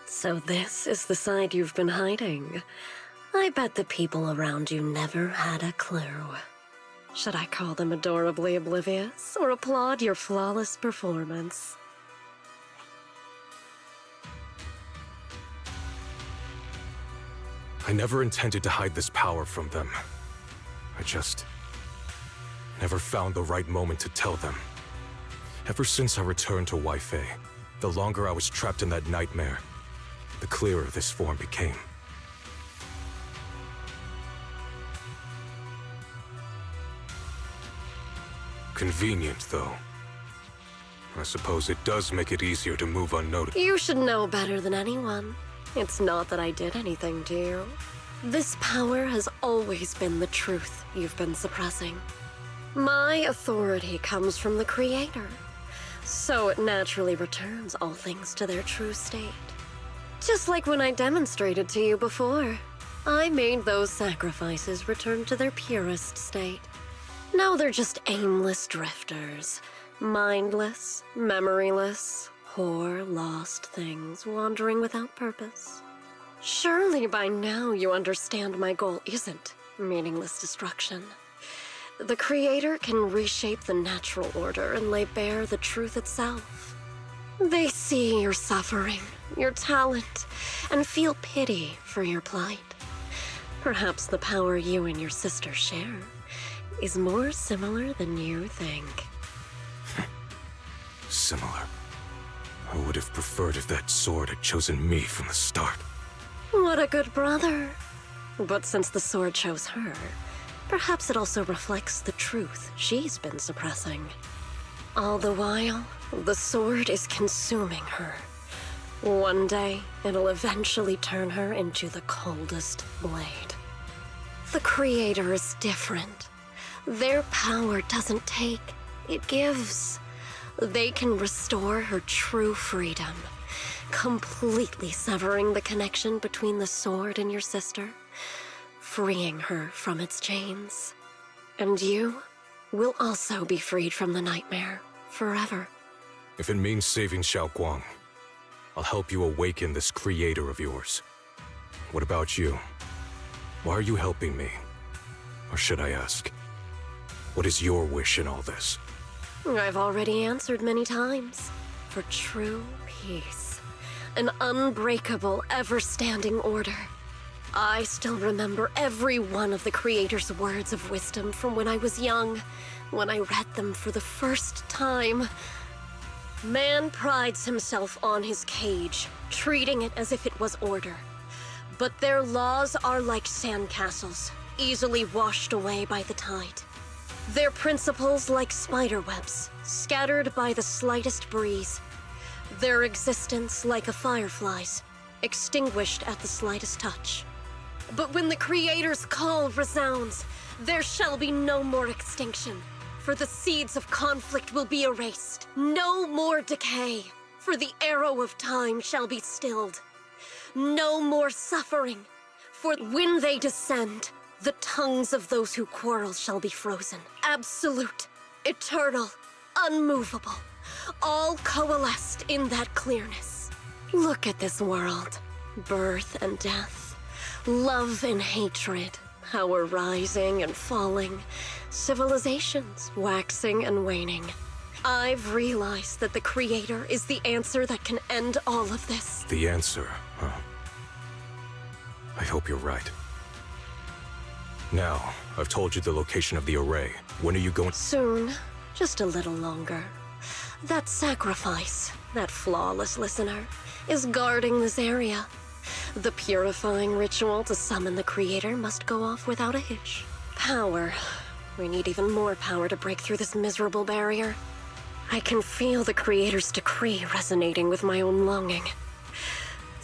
So this is the side you've been hiding. I bet the people around you never had a clue. Should I call them adorably oblivious, or applaud your flawless performance? I never intended to hide this power from them. I just never found the right moment to tell them. Ever since I returned to Wi-Fi, the longer I was trapped in that nightmare, the clearer this form became. Convenient, though. I suppose it does make it easier to move unnoticed. You should know better than anyone. It's not that I did anything to you. This power has always been the truth you've been suppressing. My authority comes from the Creator, so it naturally returns all things to their true state. Just like when I demonstrated to you before, I made those sacrifices return to their purest state. Now they're just aimless drifters, mindless, memoryless, poor, lost things wandering without purpose. Surely by now you understand my goal isn't meaningless destruction. The Creator can reshape the natural order and lay bare the truth itself. They see your suffering, your talent, and feel pity for your plight. Perhaps the power you and your sister share is more similar than you think. Similar. I would have preferred if that sword had chosen me from the start. What a good brother. But since the sword chose her, perhaps it also reflects the truth she's been suppressing. All the while, the sword is consuming her. One day, it'll eventually turn her into the coldest blade. The Creator is different. Their power doesn't take, it gives. They can restore her true freedom, completely severing the connection between the sword and your sister, freeing her from its chains. And you will also be freed from the nightmare forever. If it means saving Xiaoguang, I'll help you awaken this Creator of yours. What about you? Why are you helping me? Or should I ask, what is your wish in all this? I've already answered many times. For true peace. An unbreakable, ever-standing order. I still remember every one of the Creator's words of wisdom from when I was young, when I read them for the first time. Man prides himself on his cage, treating it as if it was order. But their laws are like sandcastles, easily washed away by the tide. Their principles like spiderwebs, scattered by the slightest breeze. Their existence like a firefly's, extinguished at the slightest touch. But when the Creator's call resounds, there shall be no more extinction, for the seeds of conflict will be erased. No more decay, for the arrow of time shall be stilled. No more suffering, for when they descend, the tongues of those who quarrel shall be frozen. Absolute, eternal, unmovable, all coalesced in that clearness. Look at this world. Birth and death, love and hatred, power rising and falling, civilizations waxing and waning. I've realized that the Creator is the answer that can end all of this. The answer, huh? I hope you're right. Now, I've told you the location of the array. When are you going? Soon. Just a little longer. That sacrifice, that flawless listener, is guarding this area. The purifying ritual to summon the Creator must go off without a hitch. Power. We need even more power to break through this miserable barrier. I can feel the Creator's decree resonating with my own longing.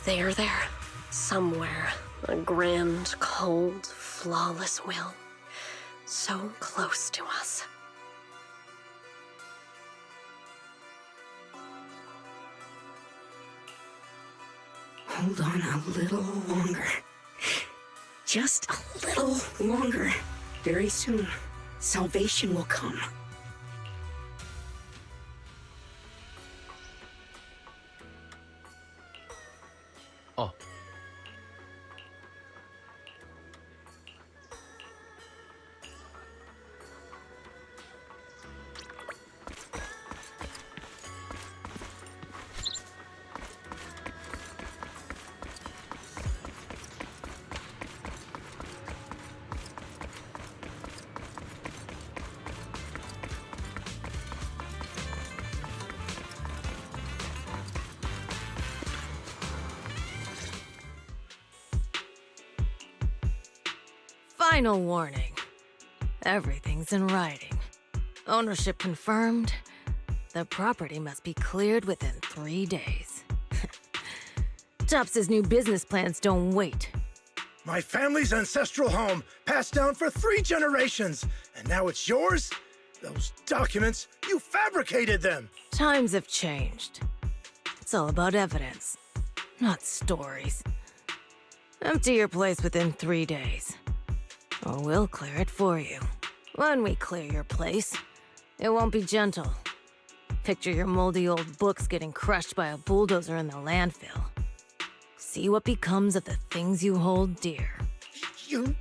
They are there, somewhere. A grand, cold, flawless will. So close to us. Hold on a little longer. Just a little longer. Very soon, salvation will come. Oh. Final warning. Everything's in writing. Ownership confirmed. The property must be cleared within 3 days. Tops's new business plans don't wait. My family's ancestral home, passed down for 3 generations, and now it's yours? Those documents, you fabricated them! Times have changed. It's all about evidence, not stories. Empty your place within 3 days, or we'll clear it for you. When we clear your place, it won't be gentle. Picture your moldy old books getting crushed by a bulldozer in the landfill. See what becomes of the things you hold dear. You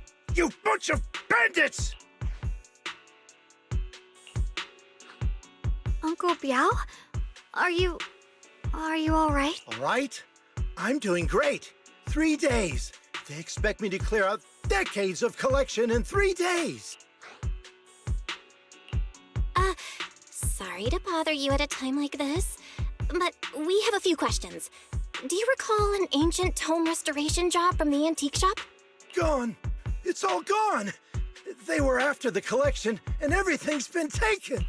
bunch of bandits! Uncle Biao? Are you all right? All right? I'm doing great. 3 days. They expect me to clear out decades of collection in 3 days. Sorry to bother you at a time like this, but we have a few questions. Do you recall an ancient tome restoration job from the antique shop? Gone. It's all gone. They were after the collection, and everything's been taken.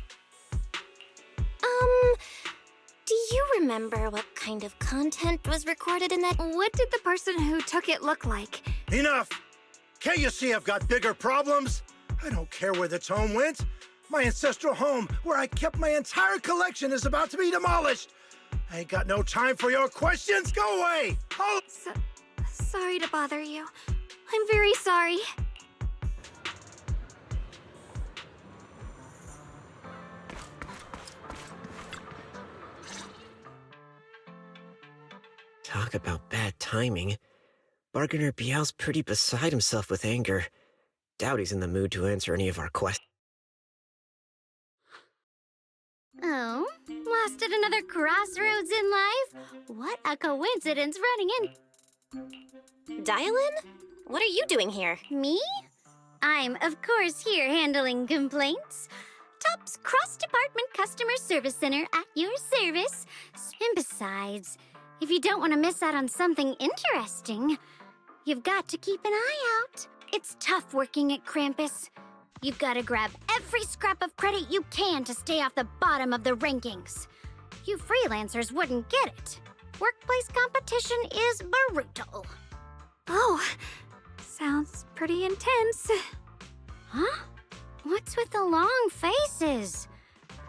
Do you remember what kind of content was recorded in that? What did the person who took it look like? Enough! Can't you see I've got bigger problems? I don't care where the tome went. My ancestral home, where I kept my entire collection, is about to be demolished. I ain't got no time for your questions. Go away! Oh! Sorry to bother you. I'm very sorry. Talk about bad timing. Bargainer Biao's pretty beside himself with anger. Doubt he's in the mood to answer any of our questions. Oh, lost at another crossroads in life? What a coincidence running in. Dylan? What are you doing here? Me? I'm, of course, here handling complaints. Top's cross-department customer service center at your service. And besides, if you don't want to miss out on something interesting, you've got to keep an eye out. It's tough working at Krampus. You've got to grab every scrap of credit you can to stay off the bottom of the rankings. You freelancers wouldn't get it. Workplace competition is brutal. Oh, sounds pretty intense. Huh? What's with the long faces?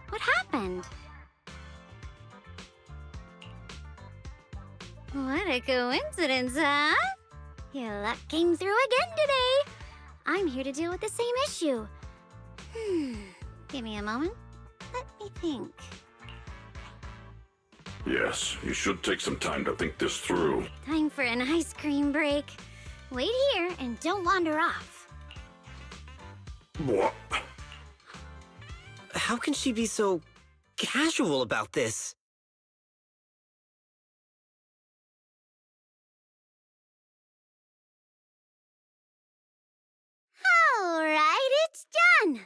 What happened? What a coincidence, huh? Your luck came through again today. I'm here to deal with the same issue. Give me a moment. Let me think. Yes, you should take some time to think this through. Time for an ice cream break. Wait here and don't wander off. What? How can she be so casual about this? All right, it's done.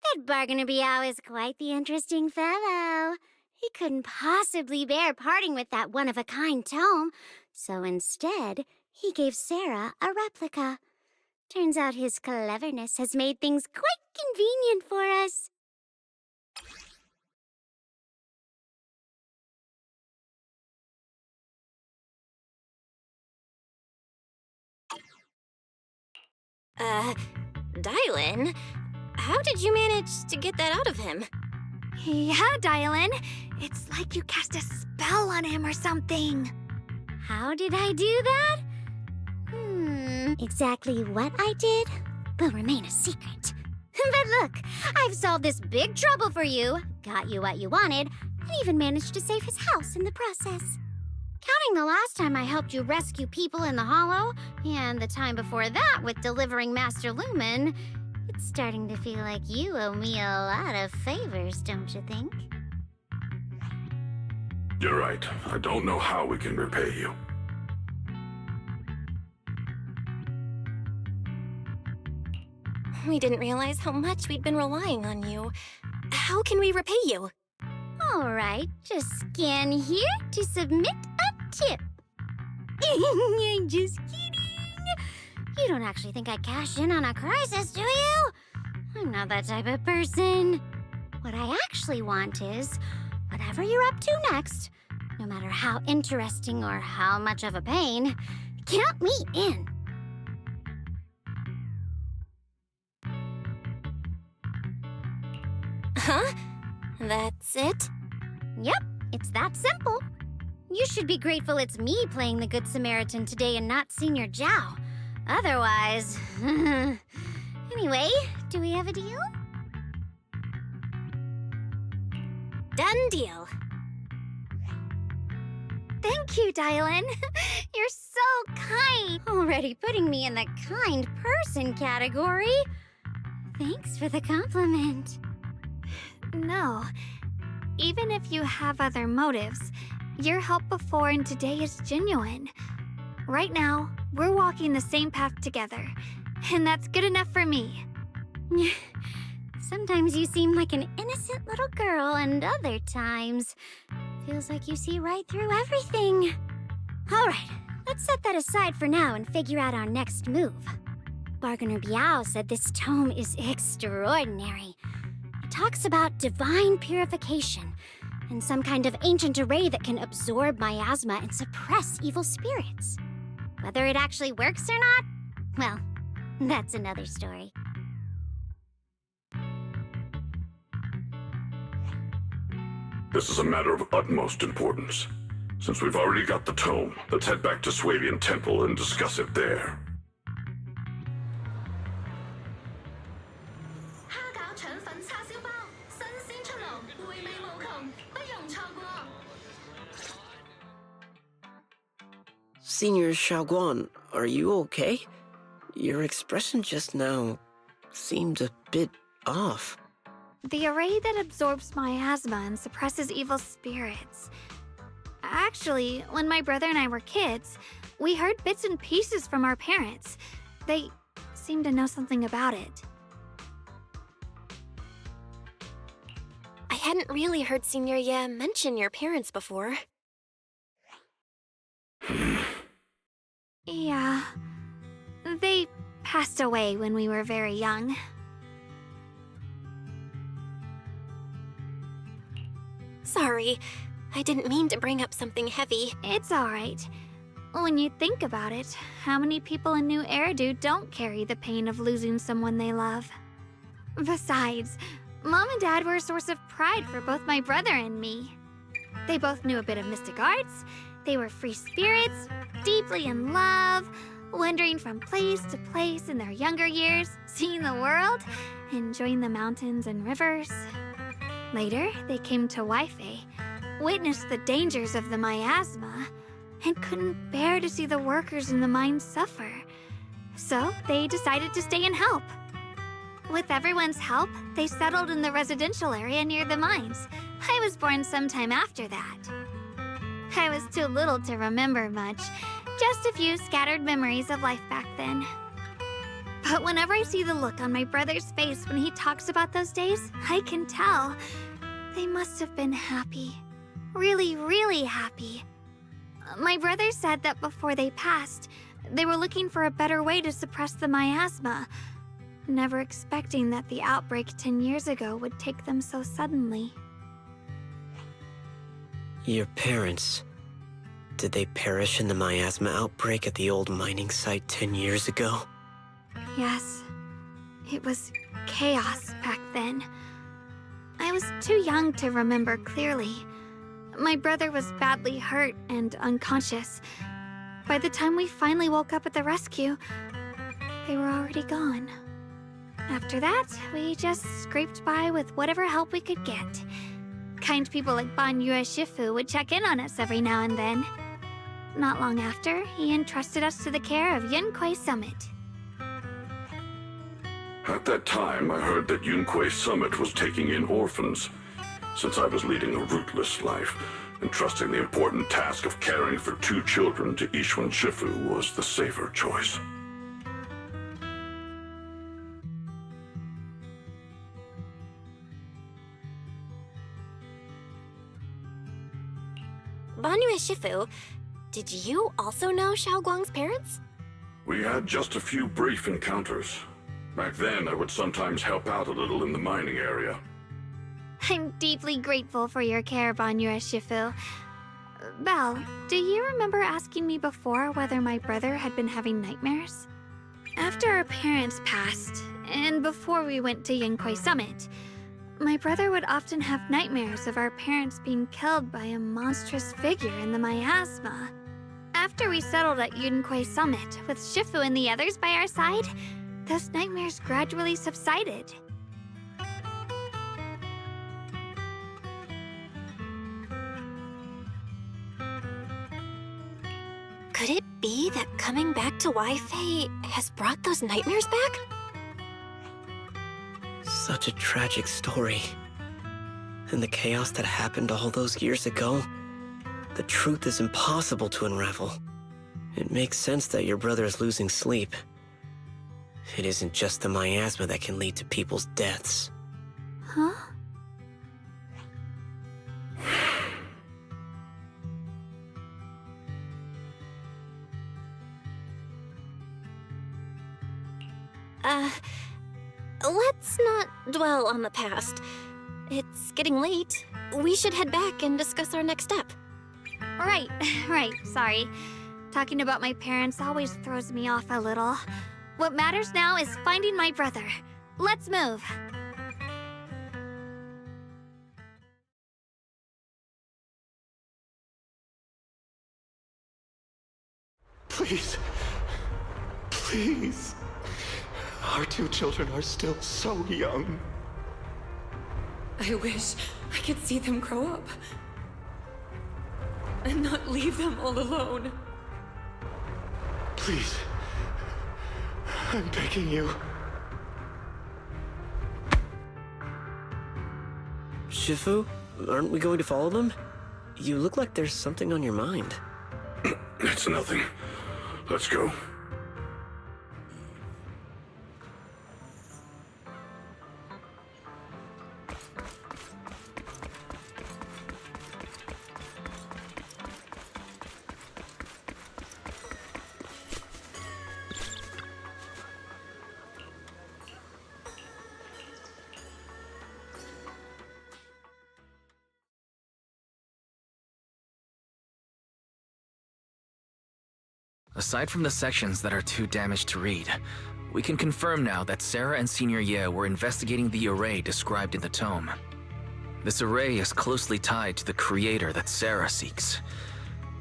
That Bargainer Biao is quite the interesting fellow. He couldn't possibly bear parting with that one-of-a-kind tome, so instead, he gave Sarah a replica. Turns out his cleverness has made things quite convenient for us. Dylan? How did you manage to get that out of him? Yeah, Dylan. It's like you cast a spell on him or something. How did I do that? Exactly what I did will remain a secret. But look, I've solved this big trouble for you, got you what you wanted, and even managed to save his house in the process. Counting the last time I helped you rescue people in the Hollow, and the time before that with delivering Master Lumen, it's starting to feel like you owe me a lot of favors, don't you think? You're right. I don't know how we can repay you. We didn't realize how much we'd been relying on you. How can we repay you? All right, just scan here to submit a tip. I'm just kidding. You don't actually think I'd cash in on a crisis, do you? I'm not that type of person. What I actually want is, whatever you're up to next, no matter how interesting or how much of a pain, count me in. Huh? That's it? Yep, it's that simple. You should be grateful it's me playing the Good Samaritan today and not Senior Zhao. Otherwise... Anyway, do we have a deal? Done deal. Thank you, Dylan. You're so kind. Already putting me in the kind person category. Thanks for the compliment. No. Even if you have other motives, your help before and today is genuine. Right now, we're walking the same path together, and that's good enough for me. Sometimes you seem like an innocent little girl, and other times, feels like you see right through everything. All right, let's set that aside for now and figure out our next move. Bargainer Biao said this tome is extraordinary. It talks about divine purification and some kind of ancient array that can absorb miasma and suppress evil spirits. Whether it actually works or not, well, that's another story. This is a matter of utmost importance. Since we've already got the tome, let's head back to Swabian Temple and discuss it there. Senior Xiaoguan, are you okay? Your expression just now seemed a bit off. The array that absorbs miasma and suppresses evil spirits. Actually, when my brother and I were kids, we heard bits and pieces from our parents. They seemed to know something about it. I hadn't really heard Senior Ye mention your parents before. Yeah. They passed away when we were very young. Sorry, I didn't mean to bring up something heavy. It's alright. When you think about it, how many people in New Eridu don't carry the pain of losing someone they love? Besides, Mom and Dad were a source of pride for both my brother and me. They both knew a bit of mystic arts, they were free spirits, deeply in love, wandering from place to place in their younger years, seeing the world, enjoying the mountains and rivers. Later, they came to Waifei, witnessed the dangers of the miasma, and couldn't bear to see the workers in the mines suffer. So they decided to stay and help. With everyone's help, they settled in the residential area near the mines. I was born sometime after that. I was too little to remember much, just a few scattered memories of life back then. But whenever I see the look on my brother's face when he talks about those days, I can tell. They must have been happy. Really, really happy. My brother said that before they passed, they were looking for a better way to suppress the miasma, never expecting that the outbreak 10 years ago would take them so suddenly. Your parents, did they perish in the miasma outbreak at the old mining site 10 years ago? Yes. It was chaos back then. I was too young to remember clearly. My brother was badly hurt and unconscious. By the time we finally woke up at the rescue, they were already gone. After that, we just scraped by with whatever help we could get. Kind people like Ban Yue Shifu would check in on us every now and then. not long after, he entrusted us to the care of Yunquei Summit. At that time, I heard that Yunquei Summit was taking in orphans. Since I was leading a rootless life, entrusting the important task of caring for 2 children to Ishwan Shifu was the safer choice. Banyue Shifu, did you also know Xiaoguang's parents? We had just a few brief encounters. Back then, I would sometimes help out a little in the mining area. I'm deeply grateful for your care, Banyue Shifu. Belle, do you remember asking me before whether my brother had been having nightmares? After our parents passed, and before we went to Yunquei Summit, my brother would often have nightmares of our parents being killed by a monstrous figure in the miasma. After we settled at Yunquei Summit, with Shifu and the others by our side, those nightmares gradually subsided. Could it be that coming back to Wi-Fi has brought those nightmares back? Such a tragic story. And the chaos that happened all those years ago, the truth is impossible to unravel. It makes sense that your brother is losing sleep. It isn't just the miasma that can lead to people's deaths. Huh? Let's not dwell on the past. It's getting late. We should head back and discuss our next step. Right, sorry. Talking about my parents always throws me off a little. What matters now is finding my brother. Let's move. Please. Please. Our 2 children are still so young. I wish I could see them grow up. And not leave them all alone. Please. I'm begging you. Shifu, aren't we going to follow them? You look like there's something on your mind. It's nothing. Let's go. Aside from the sections that are too damaged to read, we can confirm now that Sarah and Senior Ye were investigating the array described in the tome. This array is closely tied to the creator that Sarah seeks.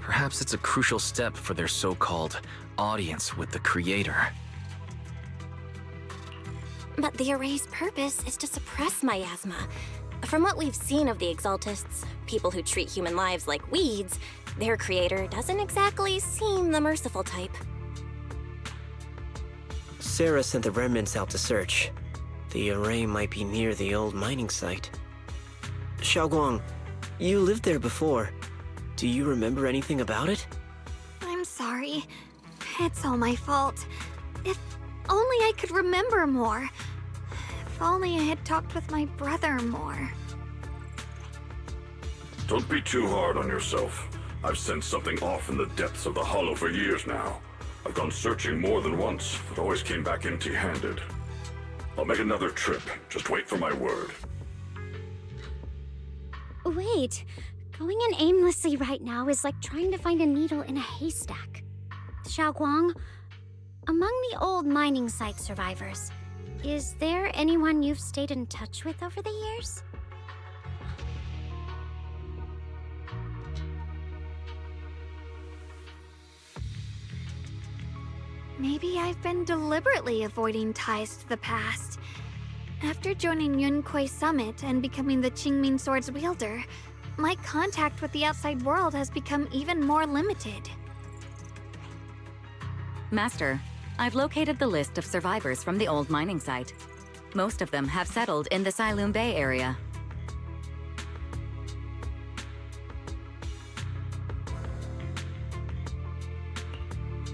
Perhaps it's a crucial step for their so-called audience with the creator. But the array's purpose is to suppress miasma. From what we've seen of the Exaltists, people who treat human lives like weeds, their creator doesn't exactly seem the merciful type. Sarah sent the remnants out to search. The array might be near the old mining site. Xiaoguang, you lived there before. Do you remember anything about it? I'm sorry. It's all my fault. If only I could remember more. If only I had talked with my brother more. Don't be too hard on yourself. I've sensed something off in the depths of the hollow for years now. I've gone searching more than once, but always came back empty-handed. I'll make another trip. Just wait for my word. Wait, going in aimlessly right now is like trying to find a needle in a haystack. Xiaoguang, among the old mining site survivors, is there anyone you've stayed in touch with over the years? Maybe I've been deliberately avoiding ties to the past. After joining Yunquei Summit and becoming the Qingming Sword's wielder, my contact with the outside world has become even more limited. Master, I've located the list of survivors from the old mining site. Most of them have settled in the Siloam Bay area.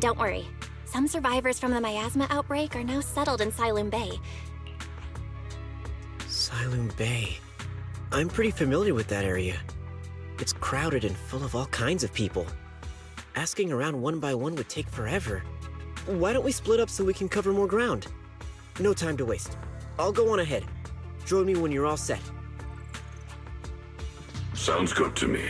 Don't worry. Some survivors from the miasma outbreak are now settled in Siloam Bay. Siloam Bay. I'm pretty familiar with that area. It's crowded and full of all kinds of people. Asking around one by one would take forever. Why don't we split up so we can cover more ground? No time to waste. I'll go on ahead. Join me when you're all set. Sounds good to me.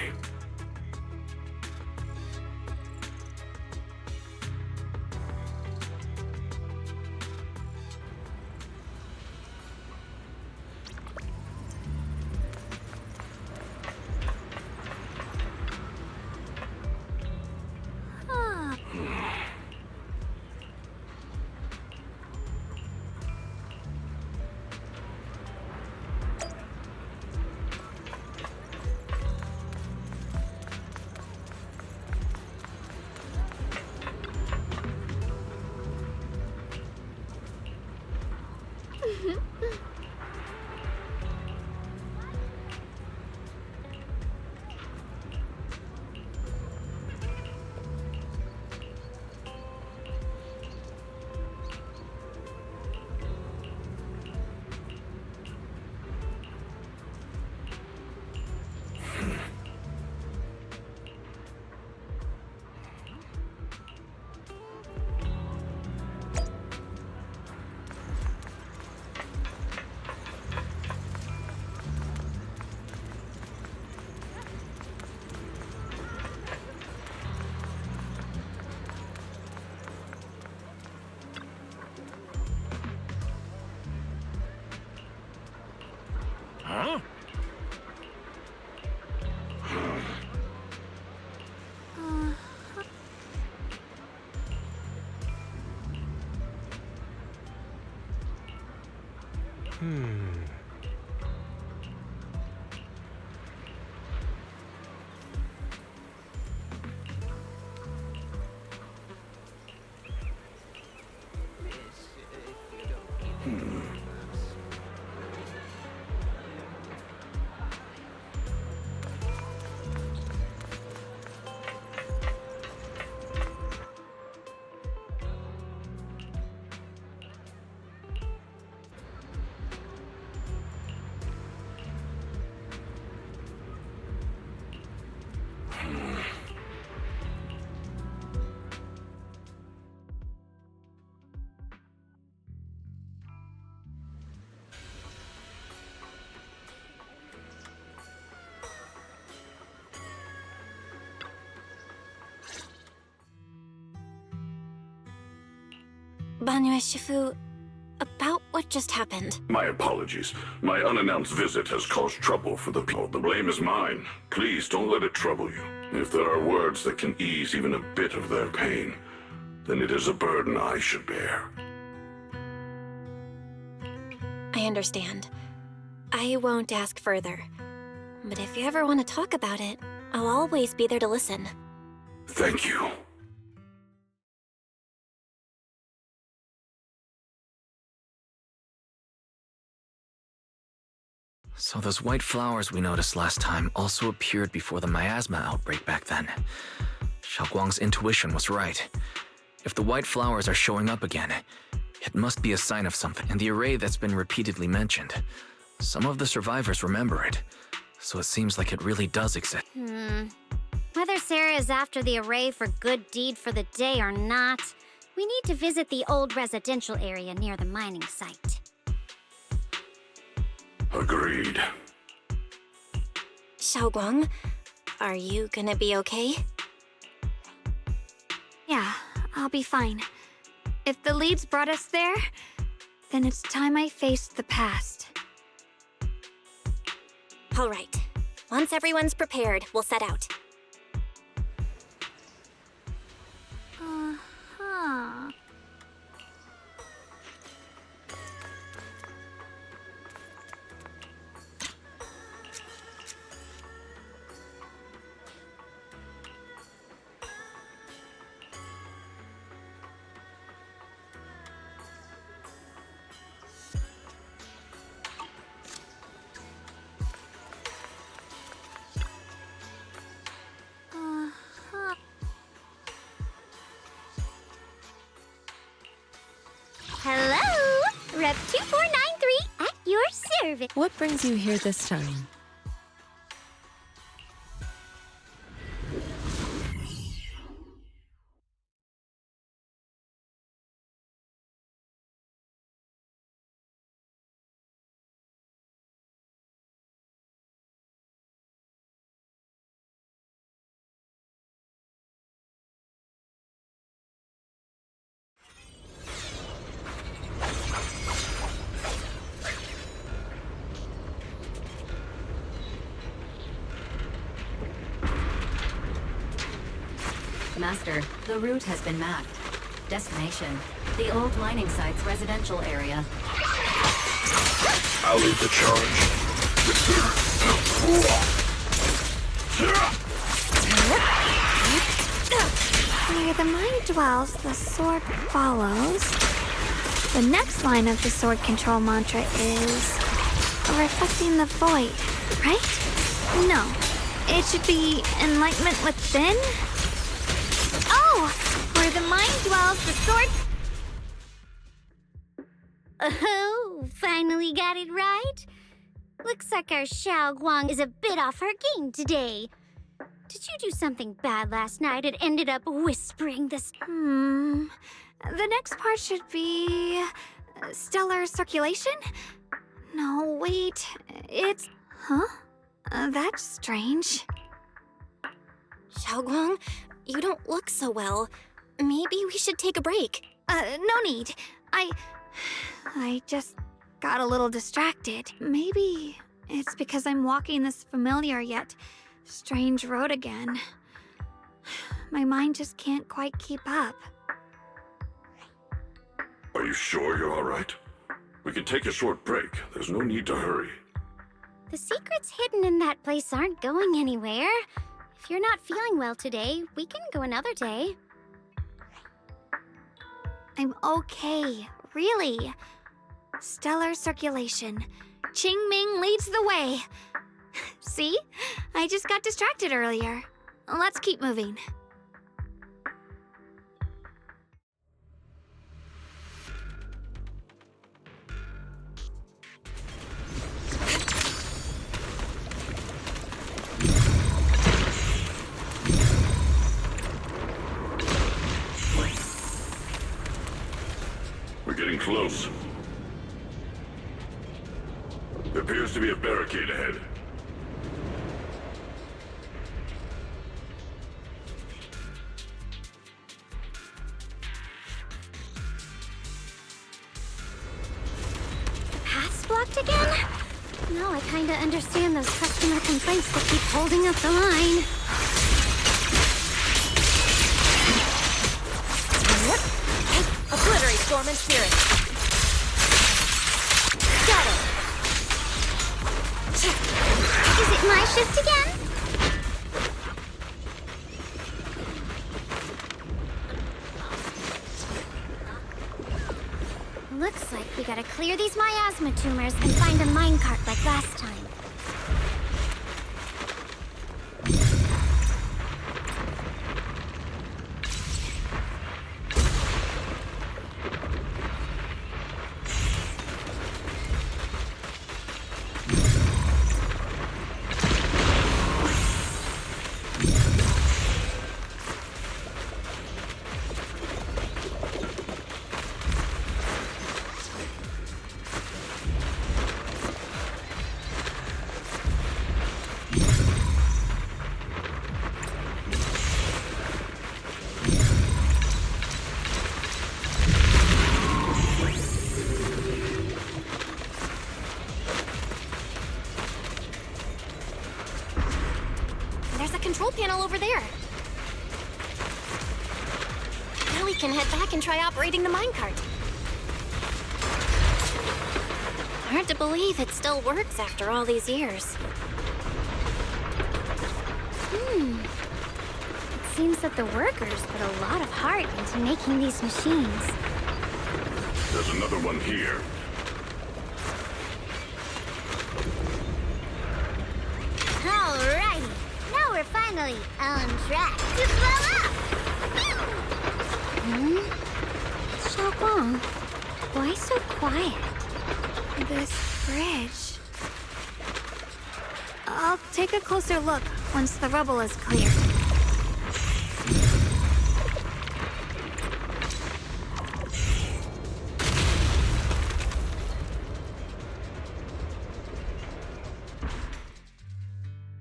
Huh? Banyu Shifu, about what just happened. My apologies. My unannounced visit has caused trouble for the people. The blame is mine. Please don't let it trouble you. If there are words that can ease even a bit of their pain, then it is a burden I should bear. I understand. I won't ask further. But if you ever want to talk about it, I'll always be there to listen. Thank you. So those white flowers we noticed last time also appeared before the miasma outbreak back then. Xiaoguang's intuition was right. If the white flowers are showing up again, it must be a sign of something, and the array that's been repeatedly mentioned. Some of the survivors remember it, so it seems like it really does exist. Whether Sarah is after the array for good deed for the day or not, we need to visit the old residential area near the mining site. Agreed. Xiaoguang, are you gonna be okay? Yeah, I'll be fine. If the leads brought us there, then it's time I faced the past. All right. Once everyone's prepared, we'll set out. Uh-huh. Rep 2493 at your service. What brings you here this time? Master, the route has been mapped. Destination, the old mining site's residential area. I'll lead the charge. Where the mind dwells, the sword follows. The next line of the sword control mantra is reflecting the void, right? No, it should be enlightenment within. Oh, where the mind dwells, the sword. Oh, finally got it right. Looks like our Xiao Guang is a bit off her game today. Did you do something bad last night and ended up whispering this? The next part should be stellar circulation? No, wait. It's... Huh? That's strange. Xiaoguang, you don't look so well. Maybe we should take a break. No need. I just got a little distracted. Maybe it's because I'm walking this familiar yet strange road again. My mind just can't quite keep up. Are you sure you're all right? We can take a short break. There's no need to hurry. The secrets hidden in that place aren't going anywhere. If you're not feeling well today, we can go another day. I'm okay, really. Stellar circulation. Qing Ming leads the way. See? I just got distracted earlier. Let's keep moving. We're getting close. There appears to be a barricade ahead. The path's blocked again? Now I kinda understand those customer complaints that keep holding up the line. Obliterate Storm and Spirit. Got it. Is it my shift again? Looks like we gotta clear these miasma tumors and find a minecart like last time. Control panel over there. Now we can head back and try operating the minecart. Hard to believe it still works after all these years. It seems that the workers put a lot of heart into making these machines. There's another one here. Alrighty. Now we're finally on track to blow up! Xiaoguang, why so quiet? This bridge... I'll take a closer look once the rubble is cleared.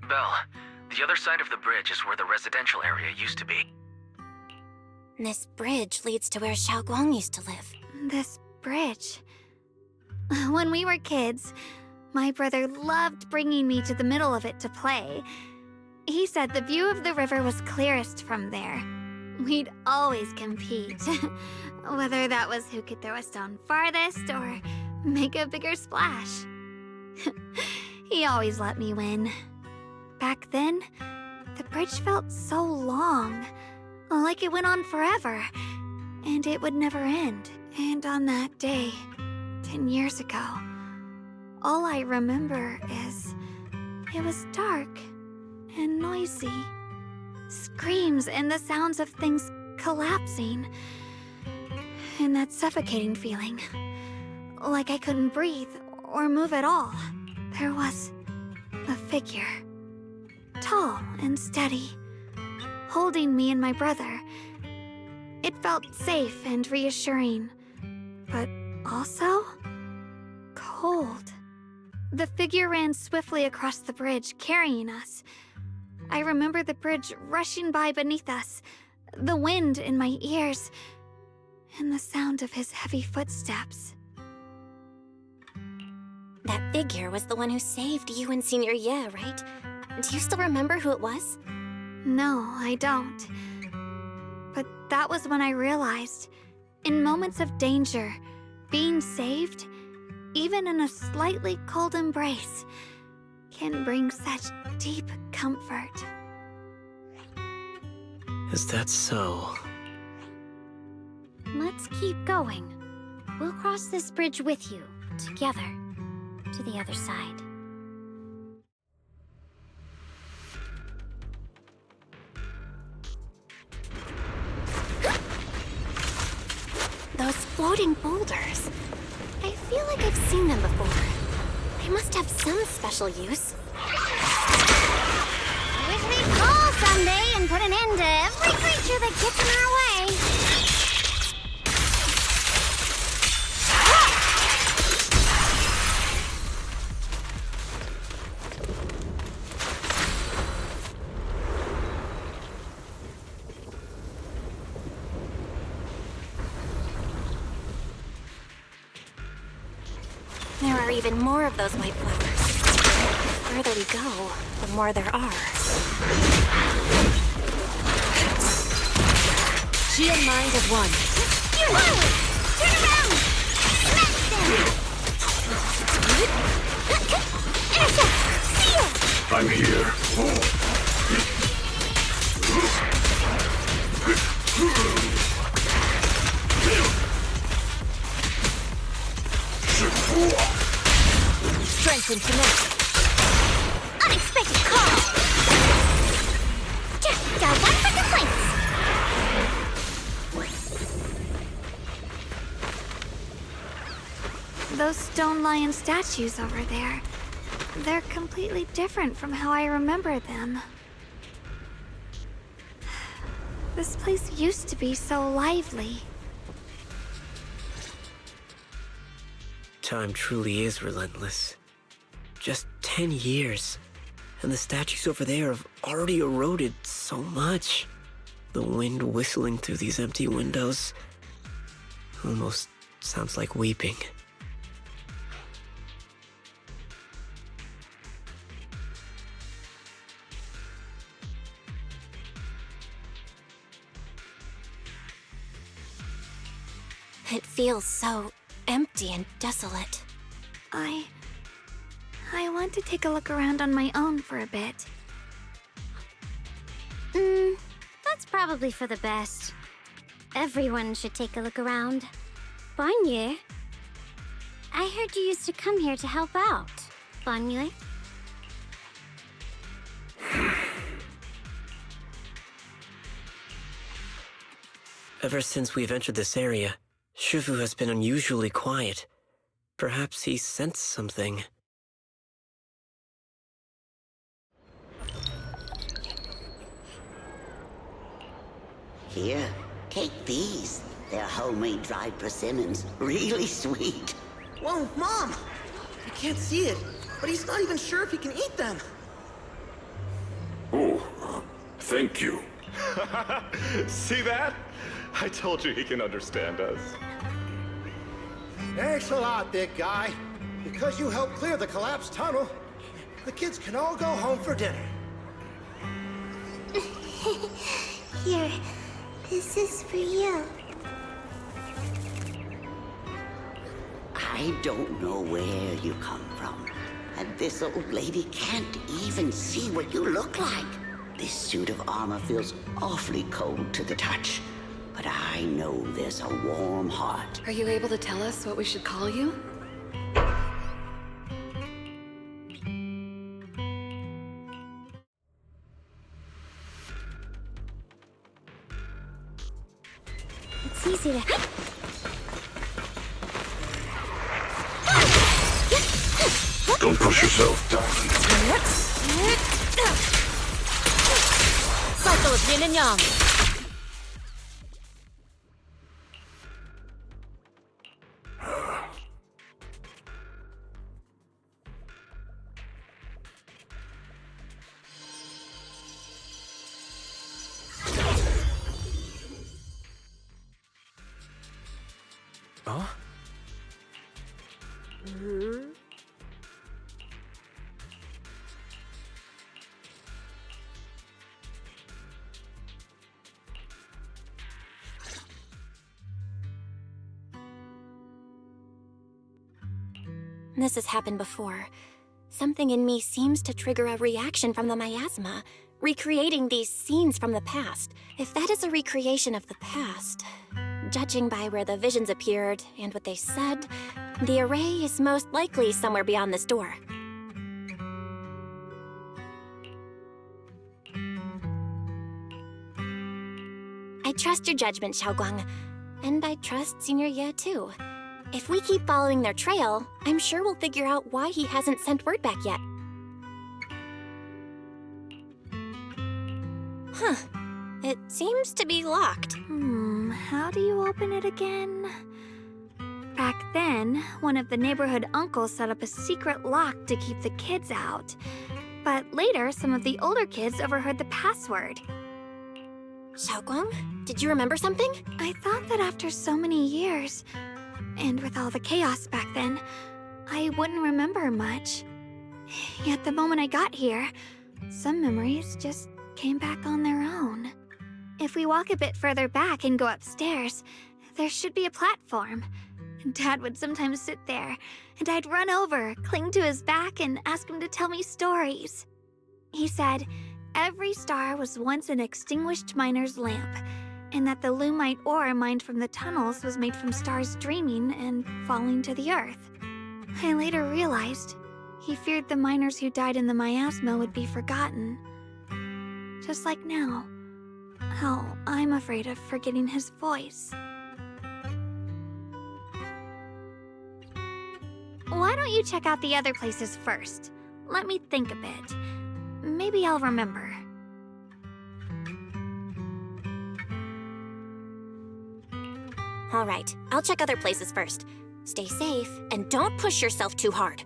Belle, the other side of the bridge is where the residential area used to be. This bridge leads to where Xiao Guang used to live. This bridge... When we were kids, my brother loved bringing me to the middle of it to play. He said the view of the river was clearest from there. We'd always compete, whether that was who could throw a stone farthest or make a bigger splash. He always let me win. Back then, the bridge felt so long, like it went on forever, and it would never end. And on that day, 10 years ago, all I remember is it was dark and noisy. Screams and the sounds of things collapsing. And that suffocating feeling. Like I couldn't breathe or move at all. There was a figure. Tall and steady. Holding me and my brother. It felt safe and reassuring. But also... cold. The figure ran swiftly across the bridge, carrying us. I remember the bridge rushing by beneath us, the wind in my ears, and the sound of his heavy footsteps. That figure was the one who saved you and Senior Ye, right? Do you still remember who it was? No, I don't. But that was when I realized, in moments of danger, being saved, even in a slightly cold embrace, can bring such deep comfort. Is that so? Let's keep going. We'll cross this bridge with you, together, to the other side. Those floating boulders. I feel like I've seen them before. They must have some special use. Wish we'd fall someday and put an end to every creature that gets in our way. There are even more of those white flowers. The further we go, the more there are. She and mind of one. You know it! Turn around! Smash them! Intercept! Seal! I'm here. Strength and finesse. Unexpected call! Just got one for complaints! Those stone lion statues over there, they're completely different from how I remember them. This place used to be so lively. Time truly is relentless. Just 10 years, and the statues over there have already eroded so much. The wind whistling through these empty windows almost sounds like weeping. It feels so empty and desolate. I want to take a look around on my own for a bit. That's probably for the best. Everyone should take a look around. Banye, I heard you used to come here to help out. Banye? Ever since we've entered this area, Shifu has been unusually quiet. Perhaps he sensed something. Here, take these. They're homemade dried persimmons. Really sweet. Whoa, Mom! I can't see it, but he's not even sure if he can eat them. Oh, thank you. See that? I told you he can understand us. Thanks a lot, big guy. Because you helped clear the collapsed tunnel, the kids can all go home for dinner. Here, this is for you. I don't know where you come from, and this old lady can't even see what you look like. This suit of armor feels awfully cold to the touch, but I know there's a warm heart. Are you able to tell us what we should call you? It's easy to... Don't push yourself, darling. Cycle of yin and yang. Huh? Mm-hmm. This has happened before. Something in me seems to trigger a reaction from the miasma, recreating these scenes from the past. If that is a recreation of the past, judging by where the visions appeared and what they said, the array is most likely somewhere beyond this door. I trust your judgment, Xiaoguang, and I trust Senior Ye too. If we keep following their trail, I'm sure we'll figure out why he hasn't sent word back yet. Huh. It seems to be locked. How do you open it again? Back then, one of the neighborhood uncles set up a secret lock to keep the kids out. But later, some of the older kids overheard the password. Xiaoguang, did you remember something? I thought that after so many years, and with all the chaos back then, I wouldn't remember much. Yet the moment I got here, some memories just came back on their own. If we walk a bit further back and go upstairs, there should be a platform. Dad would sometimes sit there, and I'd run over, cling to his back, and ask him to tell me stories. He said every star was once an extinguished miner's lamp, and that the lumite ore mined from the tunnels was made from stars dreaming and falling to the earth. I later realized he feared the miners who died in the miasma would be forgotten. Just like now, how I'm afraid of forgetting his voice. Why don't you check out the other places first? Let me think a bit. Maybe I'll remember. All right, I'll check other places first. Stay safe, and don't push yourself too hard.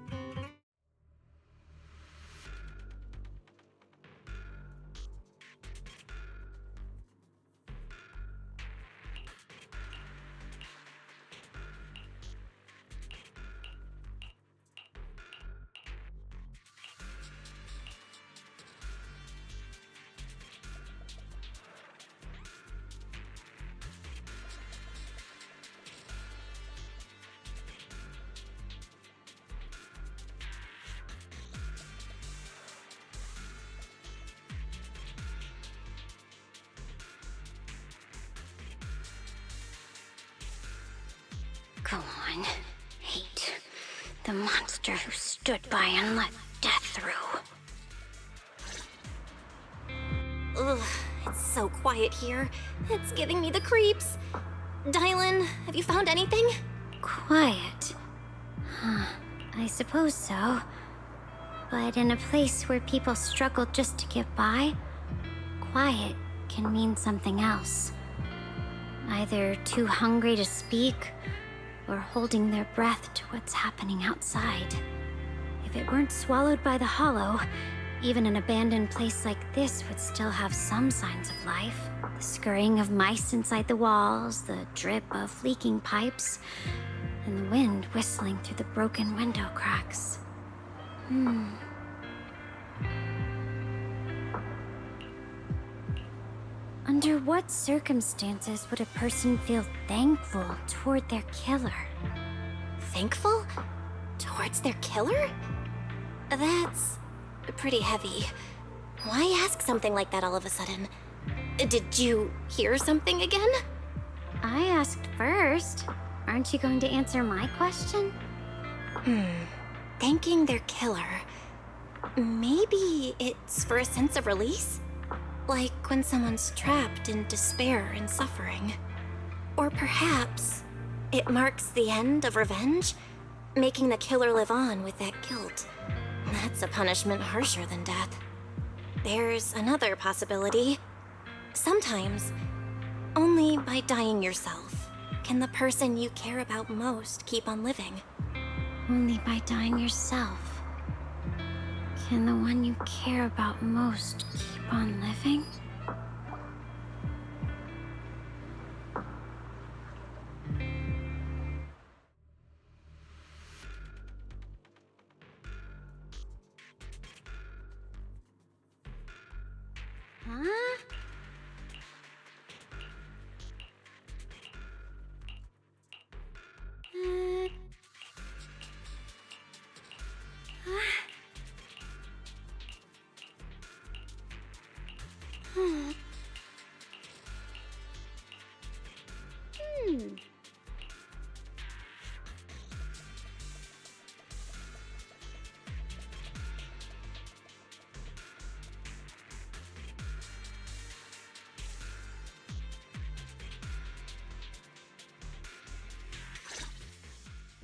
Go on. Hate. The monster who stood by and let death through. Ugh, it's so quiet here. It's giving me the creeps. Dylan, have you found anything? Quiet. I suppose so. But in a place where people struggle just to get by, quiet can mean something else. Either too hungry to speak, or holding their breath to what's happening outside. If it weren't swallowed by the hollow, even an abandoned place like this would still have some signs of life. The scurrying of mice inside the walls, the drip of leaking pipes, and the wind whistling through the broken window cracks. Under what circumstances would a person feel thankful toward their killer? Thankful? Towards their killer? That's pretty heavy. Why ask something like that all of a sudden? Did you hear something again? I asked first. Aren't you going to answer my question? Thanking their killer. Maybe it's for a sense of release? Like when someone's trapped in despair and suffering. Or perhaps it marks the end of revenge, making the killer live on with that guilt. That's a punishment harsher than death. There's another possibility. Sometimes, only by dying yourself can the person you care about most keep on living. Only by dying yourself can the one you care about most keep on living? Huh?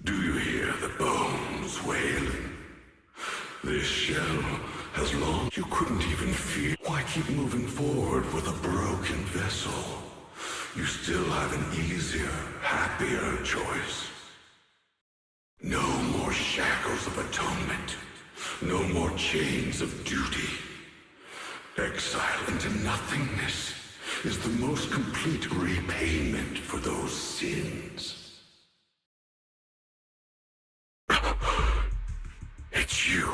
Do you hear the bones wailing? This shell has long... You couldn't even feel... Why keep moving forward with a broken vessel? You still have an easier, happier choice. No more shackles of atonement. No more chains of duty. Exile into nothingness is the most complete repayment for those sins. It's you.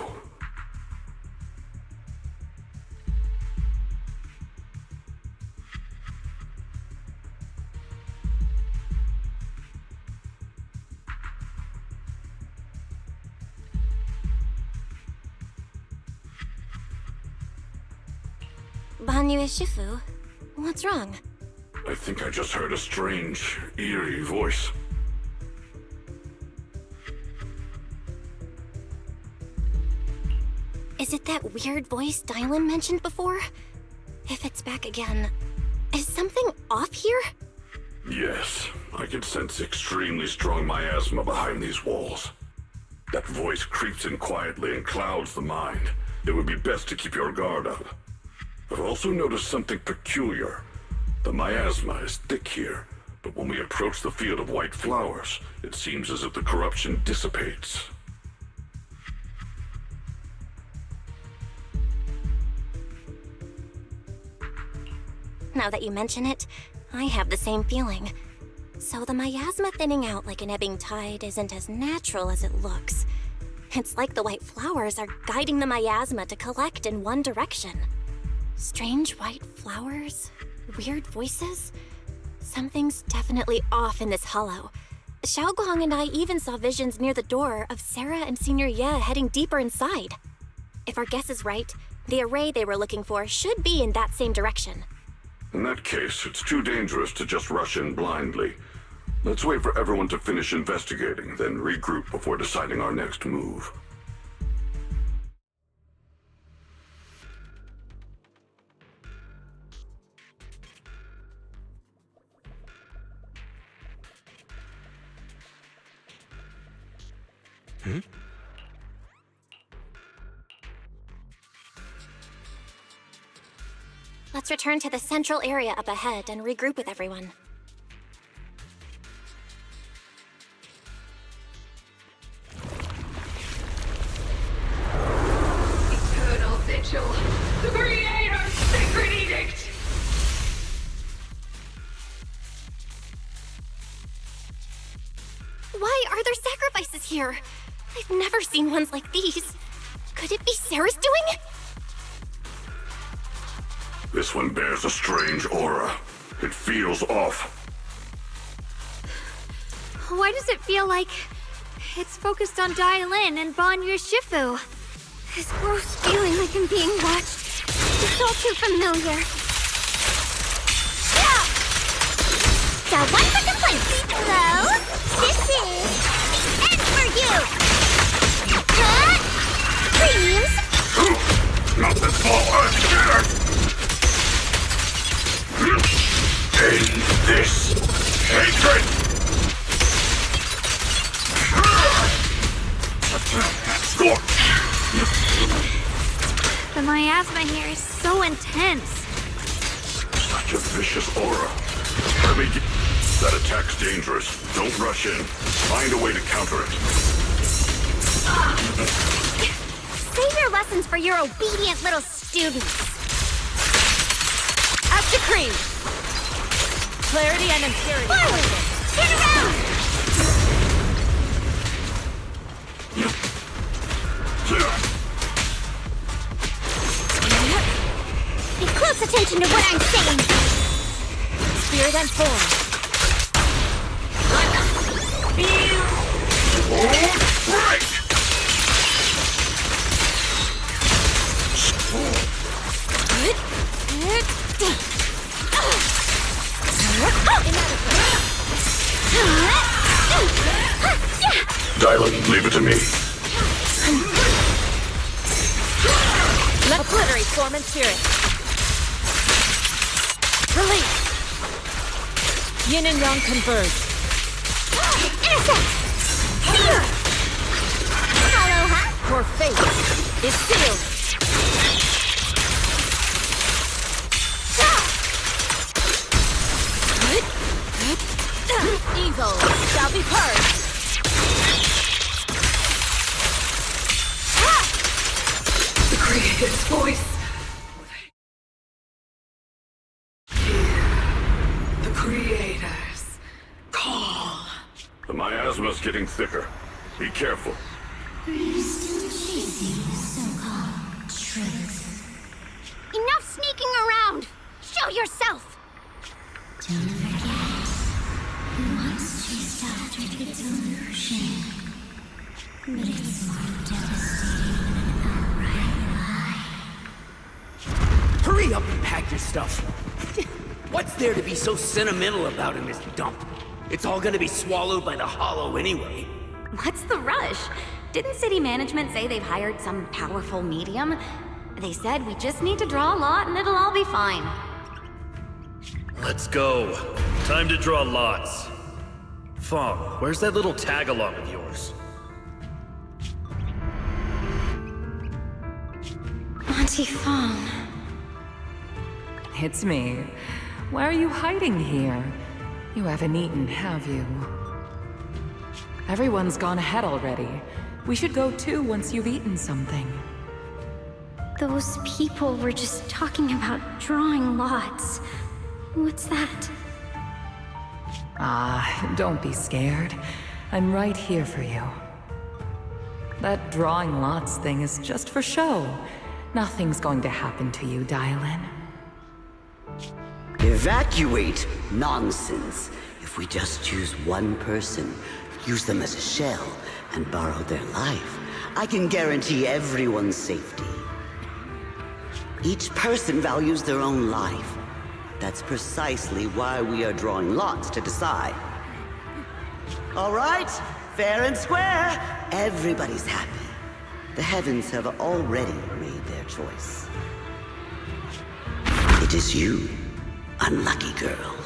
Banyue Shifu, what's wrong? I think I just heard a strange, eerie voice. Is it that weird voice Dylan mentioned before? If it's back again, is something off here? Yes, I can sense extremely strong miasma behind these walls. That voice creeps in quietly and clouds the mind. It would be best to keep your guard up. I've also noticed something peculiar. The miasma is thick here, but when we approach the field of white flowers, it seems as if the corruption dissipates. Now that you mention it, I have the same feeling. So the miasma thinning out like an ebbing tide isn't as natural as it looks. It's like the white flowers are guiding the miasma to collect in one direction. Strange white flowers? Weird voices? Something's definitely off in this hollow. Xiaoguang and I even saw visions near the door of Sarah and Senior Ye heading deeper inside. If our guess is right, the array they were looking for should be in that same direction. In that case, it's too dangerous to just rush in blindly. Let's wait for everyone to finish investigating, then regroup before deciding our next move. Hmm? Let's return to the central area up ahead and regroup with everyone. Eternal Vigil, the Creator's sacred edict! Why are there sacrifices here? I've never seen ones like these. Could it be Sarah's doing? This one bears a strange aura. It feels off. Why does it feel like it's focused on Dialin and Banyu Shifu? This gross feeling like I'm being watched. It's all too familiar. Yeah! So one for complaints. Hello? This is the end for you! Dreams! Not this far again! End this hatred! The miasma here is so intense. Such a vicious aura. That attack's dangerous. Don't rush in. Find a way to counter it. Save your lessons for your obedient little students. Up to cream! Clarity and impurity. Forward! Turn around! Pay close attention to what I'm saying. Spirit and form. Right! Dylan, leave it to me. Let obliterate form and spirit. Release. Yin and Yang converge. Intercept! Aloha! Your fate is sealed. Evil shall be purged. The Creator's voice. The Creator's call. The miasma's getting thicker. Be careful. Are you still chasing the so-called truth? Enough sneaking around! Show yourself! Don't forget, once chased after its illusion, but it's more devastating than an outright lie. Hurry up and pack your stuff. What's there to be so sentimental about in this dump? It's all gonna be swallowed by the hollow anyway. What's the rush? Didn't city management say they've hired some powerful medium? They said we just need to draw a lot and it'll all be fine. Let's go. Time to draw lots. Fong, where's that little tag-along of yours? Auntie Fong. It's me. Why are you hiding here? You haven't eaten, have you? Everyone's gone ahead already. We should go too once you've eaten something. Those people were just talking about drawing lots. What's that? Don't be scared. I'm right here for you. That drawing lots thing is just for show. Nothing's going to happen to you, Dialin. Evacuate? Nonsense. If we just choose one person, use them as a shell, and borrow their life, I can guarantee everyone's safety. Each person values their own life. That's precisely why we are drawing lots to decide. All right, fair and square. Everybody's happy. The heavens have already made their choice. It is you, unlucky girl.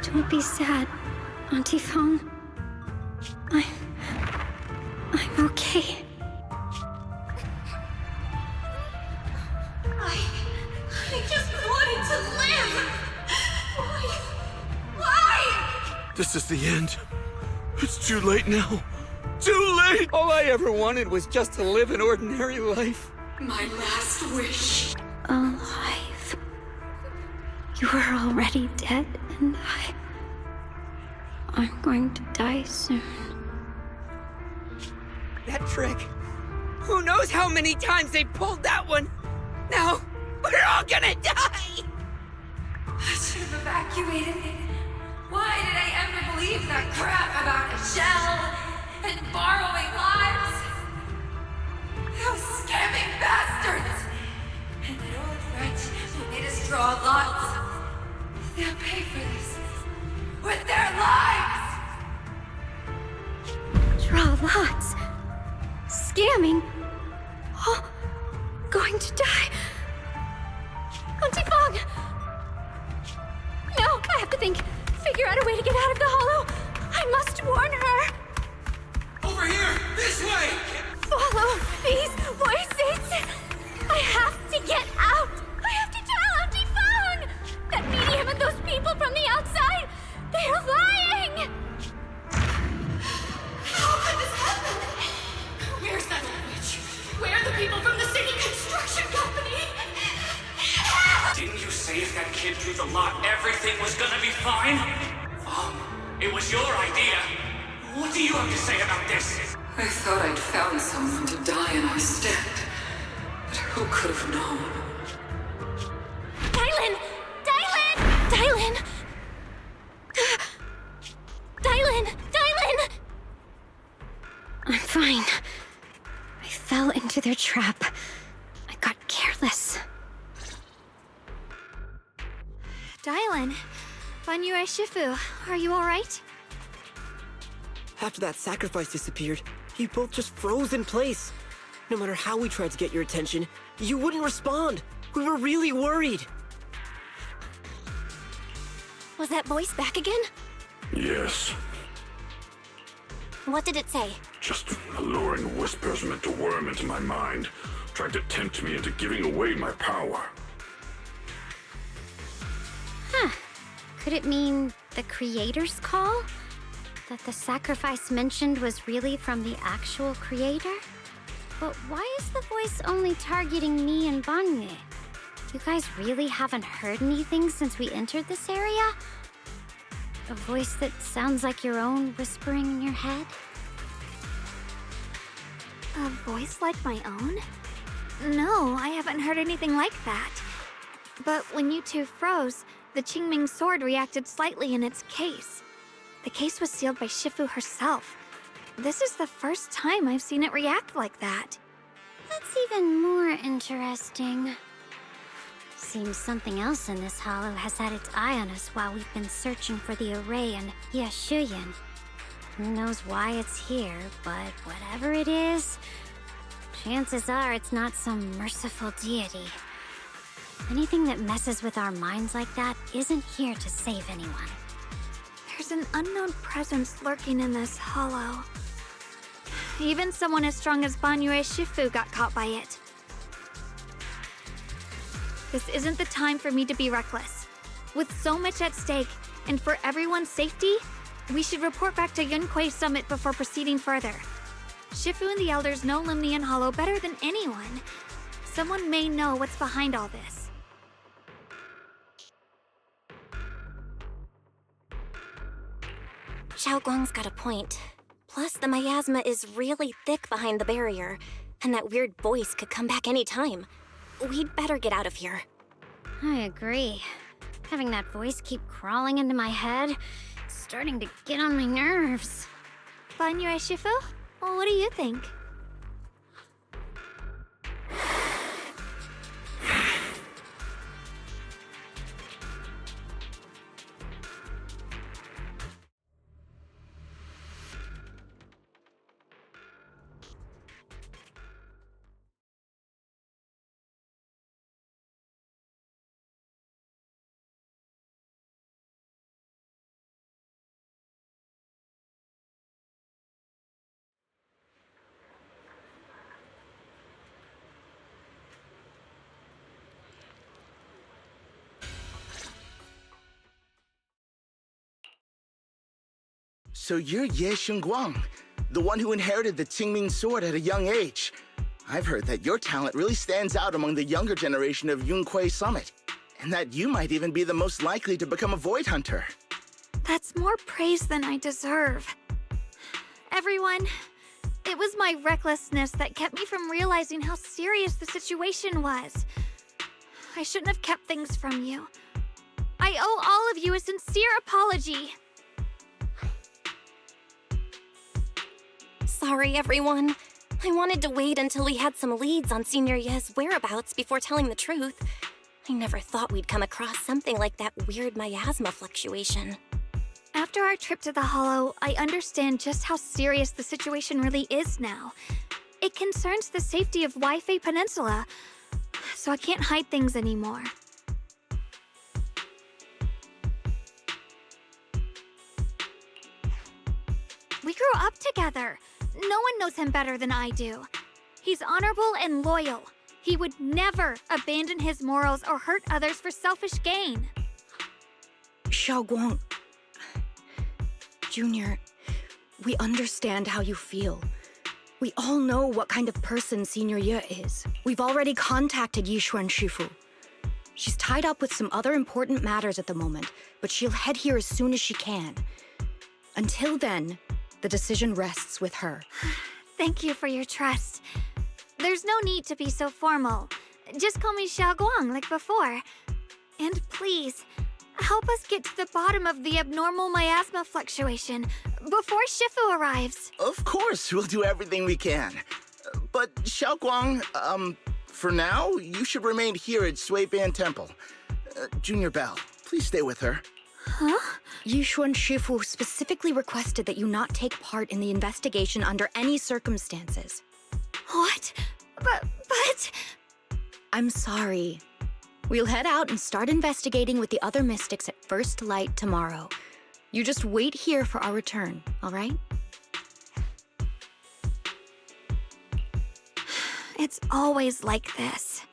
Don't be sad, Auntie Fong. okay. I just wanted to live! Why? Why? This is the end. It's too late now. Too late! All I ever wanted was just to live an ordinary life. My last wish. Alive. You are already dead, and I'm going to die soon. That trick. Who knows how many times they pulled that one? Now, we're all gonna die! I should have evacuated. Why did I ever believe that crap about a shell and borrowing lives? Those scamming bastards! And that old wretch who made us draw lots. They'll pay for this with their lives! Draw lots. Scamming. Oh, going to die. Auntie Fong! No, I have to figure out a way to get out of the hollow. I must warn her. Over here! This way! Follow these voices. I have to get out. I have to tell Auntie Fong. That medium and those people from the outside, they're lying. How could this happen? Where's that old witch? Where are the people from the city construction company? Didn't you say if that kid drew the lot, everything was gonna be fine? It was your idea. What do you have to say about this? I thought I'd found someone to die in our stead. But who could have known? Dylan! Dylan! Dylan! Dylan! Dylan! I'm fine. I fell into their trap. I got careless. Dylan, Banyue Shifu, are you alright? After that sacrifice disappeared, you both just froze in place. No matter how we tried to get your attention, you wouldn't respond. We were really worried. Was that voice back again? Yes, What did it say? just alluring whispers meant to worm into my mind, trying to tempt me into giving away my power. Huh. Could it mean the creator's call? That the sacrifice mentioned was really from the actual creator? But why is the voice only targeting me and Banyue? You guys really haven't heard anything since we entered this area? A voice that sounds like your own whispering in your head? A voice like my own? No, I haven't heard anything like that. But when you two froze, the Qingming sword reacted slightly in its case. The case was sealed by Shifu herself. This is the first time I've seen it react like that. That's even more interesting. Seems something else in this hollow has had its eye on us while we've been searching for the array in Yashuyan. Who knows why it's here, but whatever it is, chances are it's not some merciful deity. Anything that messes with our minds like that isn't here to save anyone. There's an unknown presence lurking in this hollow. Even someone as strong as Banyue Shifu got caught by it. This isn't the time for me to be reckless. With so much at stake, and for everyone's safety, we should report back to Yunquei Summit before proceeding further. Shifu and the Elders know Limnian Hollow better than anyone. Someone may know what's behind all this. Xiaoguang's got a point. Plus, the miasma is really thick behind the barrier, and that weird voice could come back any time. We'd better get out of here. I agree. Having that voice keep crawling into my head, it's starting to get on my nerves. Banyue Shifu? Well, what do you think? So you're Ye Xingguang, the one who inherited the Qingming sword at a young age. I've heard that your talent really stands out among the younger generation of Yunque Summit, and that you might even be the most likely to become a Void Hunter. That's more praise than I deserve. Everyone, it was my recklessness that kept me from realizing how serious the situation was. I shouldn't have kept things from you. I owe all of you a sincere apology. Sorry, everyone. I wanted to wait until we had some leads on Senior Ye's whereabouts before telling the truth. I never thought we'd come across something like that weird miasma fluctuation. After our trip to the Hollow, I understand just how serious the situation really is now. It concerns the safety of Waifei Peninsula, so I can't hide things anymore. We grew up together. No one knows him better than I do. He's honorable and loyal. He would never abandon his morals or hurt others for selfish gain. Xiaoguang, Junior, we understand how you feel. We all know what kind of person Senior Ye is. We've already contacted Yishuan Shifu. She's tied up with some other important matters at the moment, but she'll head here as soon as she can. Until then, the decision rests with her. Thank you for your trust. There's no need to be so formal. Just call me Xiaoguang like before. And please, help us get to the bottom of the abnormal miasma fluctuation before Shifu arrives. Of course, we'll do everything we can. But Xiaoguang, for now, you should remain here at Suiban Temple. Junior Bell, please stay with her. Huh? Yishuan Shifu specifically requested that you not take part in the investigation under any circumstances. What? But... I'm sorry. We'll head out and start investigating with the other mystics at first light tomorrow. You just wait here for our return, all right? It's always like this.